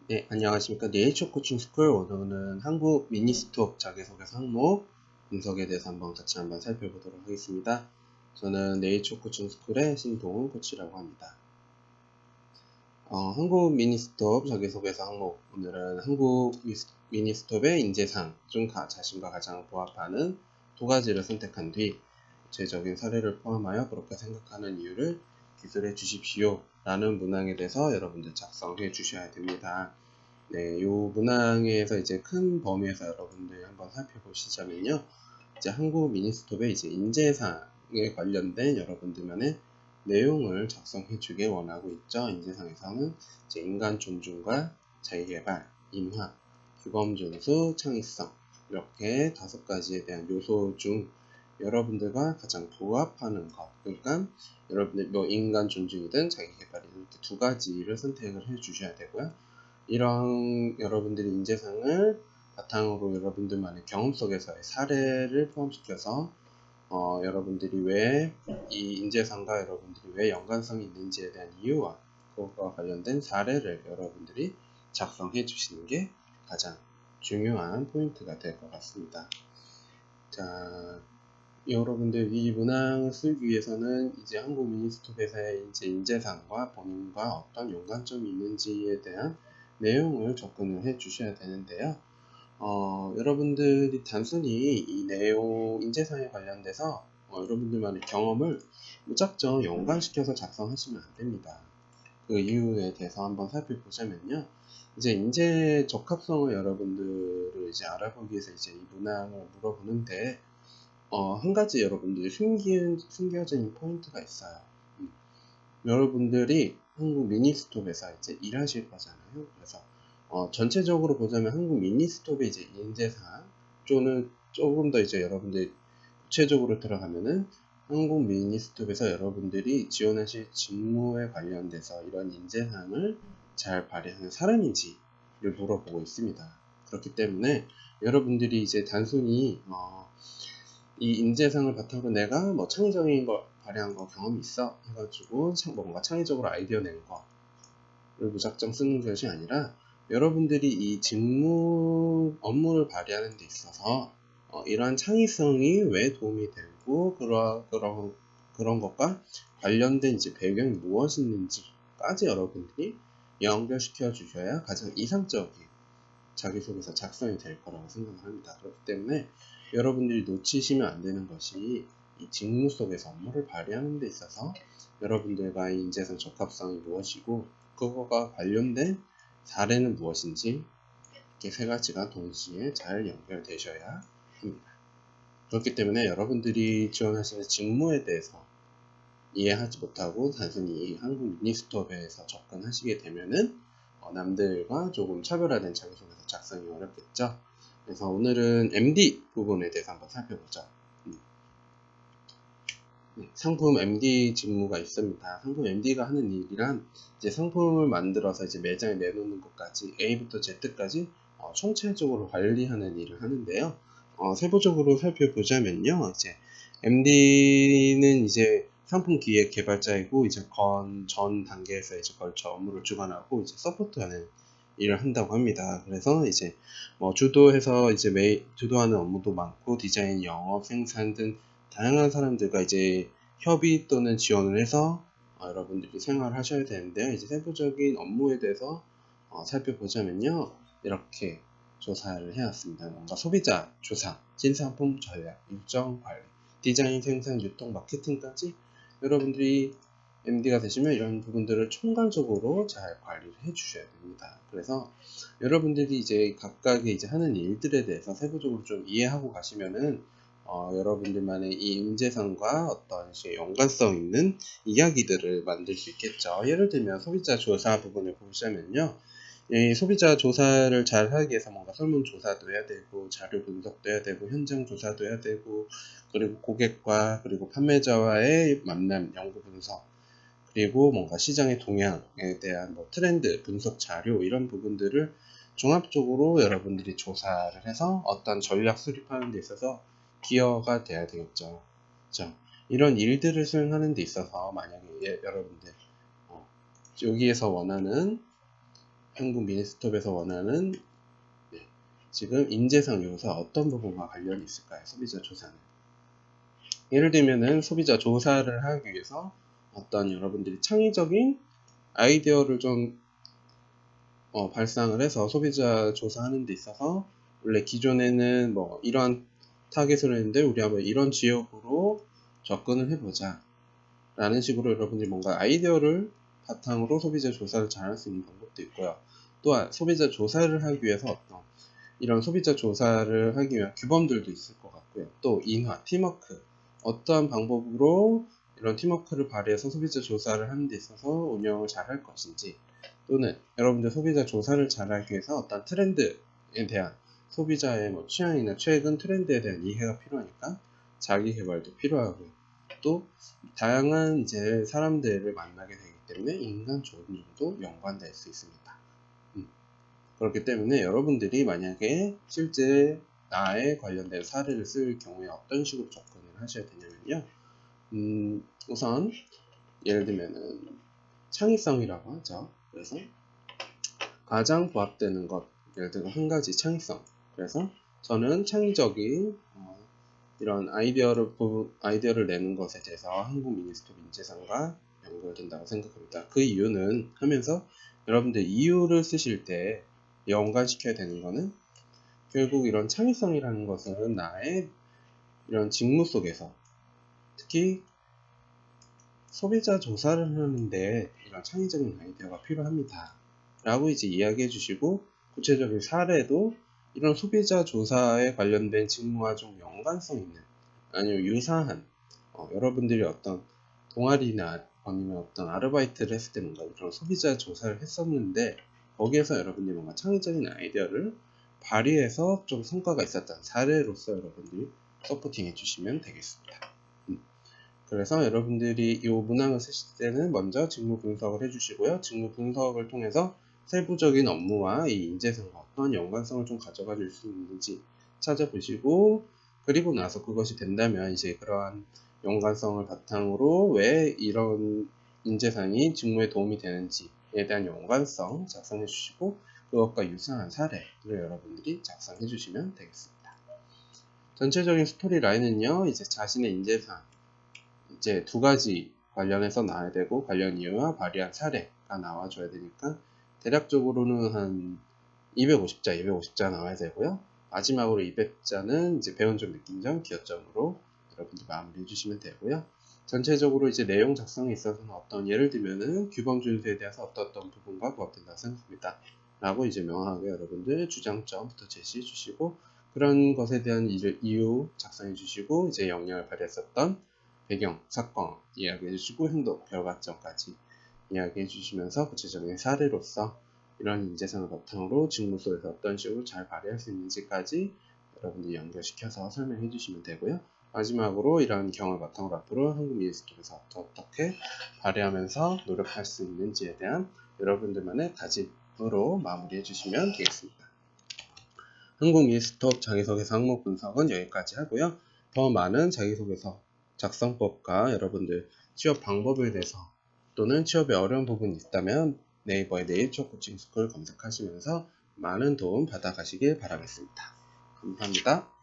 네, 안녕하십니까. 네이처 코칭 스쿨 오늘은 한국 미니스톱 자기소개서 항목 분석에 대해서 한번 살펴보도록 하겠습니다. 저는 네이처 코칭 스쿨의 신동훈 코치라고 합니다. 한국 미니스톱 자기소개서 항목, 오늘은 한국 미니스톱의 인재상 중 자신과 가장 부합하는 두 가지를 선택한 뒤 구체적인 사례를 포함하여 그렇게 생각하는 이유를 기술해 주십시오 라는 문항에 대해서 여러분들 작성해 주셔야 됩니다. 네, 요 문항에서 이제 큰 범위에서 여러분들이 한번 살펴보시자면요. 이제 한국 미니스톱의 이제 인재상에 관련된 여러분들만의 내용을 작성해 주길 원하고 있죠. 인재상에서는 이제 인간 존중과 자기개발, 인화, 규범 준수, 창의성 이렇게 5가지에 대한 요소 중 여러분들과 가장 부합하는 것, 그러니까 여러분들 뭐 인간 존중이든 자기개발이든 이렇게 2가지를 선택을 해 주셔야 되고요. 이런 여러분들이 인재상을 바탕으로 여러분들만의 경험 속에서의 사례를 포함시켜서 여러분들이 왜 이 인재상과 여러분들이 왜 연관성이 있는지에 대한 이유와 그것과 관련된 사례를 여러분들이 작성해 주시는 게 가장 중요한 포인트가 될 것 같습니다. 자, 여러분들 이 문항을 쓰기 위해서는 이제 한국 미니스톱에서의 이제 인재상과 본인과 어떤 연관점이 있는지에 대한 내용을 접근을 해 주셔야 되는데요. 여러분들이 단순히 이 내용, 인재상에 관련돼서 여러분들만의 경험을 무작정 연관시켜서 작성하시면 안 됩니다. 그 이유에 대해서 한번 살펴보자면요. 이제 인재 적합성을 여러분들을 이제 알아보기 위해서 이제 이 문항을 물어보는데, 한 가지 여러분들이 숨겨져 있는 포인트가 있어요. 여러분들이 한국 미니스톱에서 이제 일하실 거잖아요. 그래서 전체적으로 보자면 한국 미니스톱의 이제 인재상 또는 조금 더 이제 여러분들이 구체적으로 들어가면은 한국 미니스톱에서 여러분들이 지원하실 직무에 관련돼서 이런 인재상을 잘 발휘하는 사람인지를 물어보고 있습니다. 그렇기 때문에 여러분들이 이제 단순히 이 인재상을 바탕으로 내가 뭐 창의적인 거 발휘한 거 경험이 있어 해가지고 뭔가 창의적으로 아이디어 낸 거를 무작정 쓰는 것이 아니라 여러분들이 이 직무 업무를 발휘하는 데 있어서 이러한 창의성이 왜 도움이 되고 그런 것과 관련된 이제 배경이 무엇인지까지 여러분들이 연결시켜 주셔야 가장 이상적인 자기소개서 작성이 될 거라고 생각을 합니다. 그렇기 때문에 여러분들이 놓치시면 안 되는 것이 이 직무 속에서 업무를 발휘하는 데 있어서 여러분들과의 인재상 적합성이 무엇이고 그거가 관련된 사례는 무엇인지 이렇게 3가지가 동시에 잘 연결되셔야 합니다. 그렇기 때문에 여러분들이 지원하시는 직무에 대해서 이해하지 못하고 단순히 한국 미니스톱에서 접근하시게 되면은 남들과 조금 차별화된 자기소개서 작성이 어렵겠죠. 그래서 오늘은 MD 부분에 대해서 한번 살펴보죠. 상품 MD 직무가 있습니다. 상품 MD가 하는 일이란 이제 상품을 만들어서 이제 매장에 내놓는 것까지 A부터 Z까지 총체적으로 관리하는 일을 하는데요. 세부적으로 살펴보자면요. 이제 MD는 이제 상품 기획 개발자이고 이제 전 단계에서 이제 걸쳐 업무를 주관하고 이제 서포트하는 일을 한다고 합니다. 그래서 이제 주도해서 이제 주도하는 업무도 많고 디자인, 영업, 생산 등 다양한 사람들과 이제 협의 또는 지원을 해서 여러분들이 생활을 하셔야 되는데요. 이제 세부적인 업무에 대해서 살펴보자면요. 이렇게 조사를 해왔습니다. 뭔가 소비자 조사, 신상품 전략, 일정 관리, 디자인, 생산, 유통, 마케팅까지 여러분들이 MD가 되시면 이런 부분들을 총괄적으로 잘 관리를 해 주셔야 됩니다. 그래서 여러분들이 이제 각각의 이제 하는 일들에 대해서 세부적으로 좀 이해하고 가시면은 여러분들만의 이 인재상과 어떤 연관성 있는 이야기들을 만들 수 있겠죠. 예를 들면 소비자 조사 부분을 보시면요. 이 소비자 조사를 잘 하기 위해서 뭔가 설문조사도 해야 되고 자료 분석도 해야 되고 현장 조사도 해야 되고 그리고 고객과 그리고 판매자와의 만남 연구 분석 그리고 뭔가 시장의 동향에 대한 트렌드 분석 자료 이런 부분들을 종합적으로 여러분들이 조사를 해서 어떤 전략 수립하는 데 있어서 기여가 돼야 되겠죠. 그렇죠? 이런 일들을 수행하는 데 있어서 만약에 여러분들 여기에서 원하는 한국 미니스톱에서 원하는 지금 인재상 요소 어떤 부분과 관련이 있을까요? 소비자 조사는. 예를 들면은 소비자 조사를 하기 위해서 어떤 여러분들이 창의적인 아이디어를 좀 발상을 해서 소비자 조사하는 데 있어서 원래 기존에는 뭐 이러한 타겟을 했는데 우리 한번 이런 지역으로 접근을 해보자 라는 식으로 여러분들이 뭔가 아이디어를 바탕으로 소비자 조사를 잘 할 수 있는 방법도 있고요. 또한 소비자 조사를 하기 위해서 어떤 이런 소비자 조사를 하기 위한 규범들도 있을 것 같고요. 또 인화, 팀워크 어떠한 방법으로 이런 팀워크를 발휘해서 소비자 조사를 하는 데 있어서 운영을 잘 할 것인지, 또는 여러분들 소비자 조사를 잘 하기 위해서 어떤 트렌드에 대한 소비자의 뭐 취향이나 최근 트렌드에 대한 이해가 필요하니까 자기 개발도 필요하고요. 또 다양한 이제 사람들을 만나게 되기 때문에 인간 조언도 연관될 수 있습니다. 그렇기 때문에 여러분들이 만약에 실제 나에 관련된 사례를 쓸 경우에 어떤 식으로 접근을 하셔야 되냐면요. 우선 예를 들면은 창의성이라고 하죠. 그래서 가장 부합되는 것, 예를 들어 한 가지 창의성. 그래서 저는 창의적인 이런 아이디어를 내는 것에 대해서 한국 미니스톱 인재상과 연결된다고 생각합니다. 그 이유는 하면서 여러분들 이유를 쓰실 때 연관시켜야 되는 거는 결국 이런 창의성이라는 것은 나의 이런 직무 속에서 특히 소비자 조사를 하는데 이런 창의적인 아이디어가 필요합니다 라고 이제 이야기해 주시고, 구체적인 사례도 이런 소비자 조사에 관련된 직무와 좀 연관성 있는 아니면 유사한 여러분들이 어떤 동아리나 아니면 어떤 아르바이트를 했을 때 뭔가 이런 소비자 조사를 했었는데 거기에서 여러분들이 뭔가 창의적인 아이디어를 발휘해서 좀 성과가 있었던 사례로서 여러분들이 서포팅 해주시면 되겠습니다. 그래서 여러분들이 이 문항을 쓰실 때는 먼저 직무 분석을 해주시고요. 직무 분석을 통해서 세부적인 업무와 이 인재상과 어떤 연관성을 좀 가져가 줄 수 있는지 찾아보시고, 그리고 나서 그것이 된다면 이제 그러한 연관성을 바탕으로 왜 이런 인재상이 직무에 도움이 되는지에 대한 연관성 작성해 주시고, 그것과 유사한 사례를 여러분들이 작성해 주시면 되겠습니다. 전체적인 스토리 라인은요, 이제 자신의 인재상 이제 두 가지 관련해서 나와야 되고, 관련 이유와 발휘한 사례가 나와줘야 되니까 대략적으로는 한 250자 나와야 되고요. 마지막으로 200자는 이제 배운 점, 느낀 점, 기여점으로 여러분들 마무리해 주시면 되고요. 전체적으로 이제 내용 작성에 있어서는 어떤 예를 들면은 규범 준수에 대해서 어떤 부분과 부합된다고 생각합니다 라고 이제 명확하게 여러분들 주장점부터 제시해 주시고, 그런 것에 대한 이유 작성해 주시고, 이제 영향을 발휘했었던 배경, 사건 이야기해 주시고, 행동, 결과점까지 이야기해 주시면서 구체적인 사례로서 이런 인재상을 바탕으로 직무 속에서 어떤 식으로 잘 발휘할 수 있는지까지 여러분들이 연결시켜서 설명해 주시면 되고요. 마지막으로 이런 경험을 바탕으로 앞으로 한국 미니스톱에서 어떻게 발휘하면서 노력할 수 있는지에 대한 여러분들만의 다짐으로 마무리해 주시면 되겠습니다. 한국 미니스톱 자기소개서 항목 분석은 여기까지 하고요. 더 많은 자기소개서 작성법과 여러분들 취업 방법에 대해서 또는 취업에 어려운 부분이 있다면 네이버에 네이처 코칭 스쿨 검색하시면서 많은 도움 받아가시길 바라겠습니다. 감사합니다.